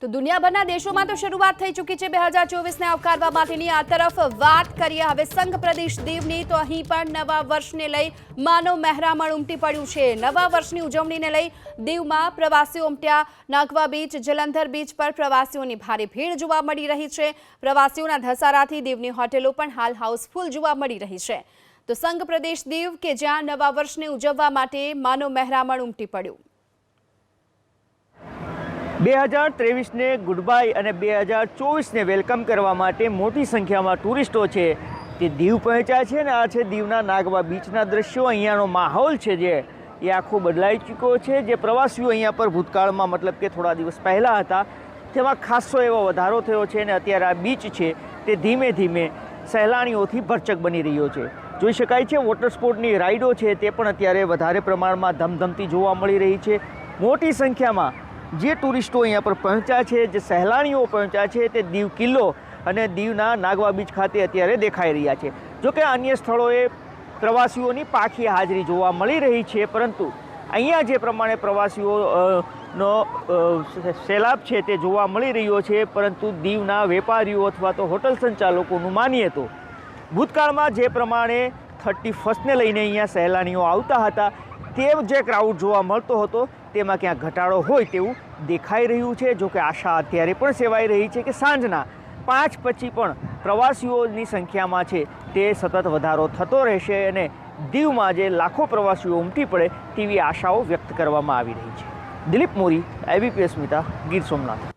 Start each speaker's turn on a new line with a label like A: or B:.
A: તો દુનિયાભરના દેશોમાં તો શરૂઆત થઈ ચૂકી છે 2024ને આવકારવા માટેની। આ તરફ વાત કરીએ હવે સંઘ પ્રદેશ દીવની, તો અહીં પણ નવા વર્ષને લઈ માનવ મહેરામણ ઉમટી પડ્યું છે। નવા વર્ષની ઉજવણીને લઈ દીવમાં પ્રવાસીઓ ઉમટ્યા। નાગવા બીચ, જલંધર બીચ પર પ્રવાસીઓની ભારે ભીડ જોવા મળી રહી છે। પ્રવાસીઓના ધસારાથી દીવની હોટેલો પણ હાલ હાઉસફુલ જોવા મળી રહી છે। તો સંઘ પ્રદેશ દીવ કે જ્યાં નવા વર્ષને ઉજવવા માટે માનવ મહેરામણ ઉમટી પડ્યું।
B: 2023ને ગુડ બાય અને 2024ને વેલકમ કરવા માટે મોટી સંખ્યામાં ટુરિસ્ટો છે તે દીવ પહોંચ્યા છે। અને આ છે દીવના નાગવા બીચના દ્રશ્યો। અહીંયાનો માહોલ છે જે એ આખો બદલાઈ ચૂક્યો છે। જે પ્રવાસીઓ અહીંયા પર ભૂતકાળમાં મતલબ કે થોડા દિવસ પહેલાં હતા તેમાં ખાસો એવો વધારો થયો છે અને અત્યારે આ બીચ છે તે ધીમે ધીમે સહેલાણીઓથી ભરચક બની રહ્યો છે। જોઈ શકાય છે વોટર સ્પોર્ટની રાઇડો છે તે પણ અત્યારે વધારે પ્રમાણમાં ધમધમતી જોવા મળી રહી છે। મોટી સંખ્યામાં જે ટુરિસ્ટો અહીંયા પર પહોંચ્યા છે, જે સહેલાણીઓ પહોંચ્યા છે તે દીવ કિલ્લો અને દીવના નાગવા બીચ ખાતે અત્યારે દેખાઈ રહ્યા છે। જોકે અન્ય સ્થળોએ પ્રવાસીઓની પાખી હાજરી જોવા મળી રહી છે, પરંતુ અહીંયા જે પ્રમાણે પ્રવાસીઓનો સૈલાબ છે તે જોવા મળી રહ્યો છે। પરંતુ દીવના વેપારીઓ અથવા તો હોટલ સંચાલકોનું માનીએ તો ભૂતકાળમાં જે પ્રમાણે 31ને લઈને અહીંયા સહેલાણીઓ આવતા હતા તે જે ક્રાઉડ જોવા મળતો હતો તેમાં ક્યાંક ઘટાડો હોય તેવું દેખાઈ રહ્યું છે। જોકે આશા અત્યારે પણ સેવાઈ રહી છે કે સાંજના 5 પછી પણ પ્રવાસીઓની સંખ્યામાં છે તે સતત વધારો થતો રહેશે અને દીવમાં જે લાખો પ્રવાસીઓ ઉમટી પડે તેવી આશાઓ વ્યક્ત કરવામાં આવી રહી છે। દિલીપ મોરી, IBP અસ્મિતા, ગીર સોમનાથ।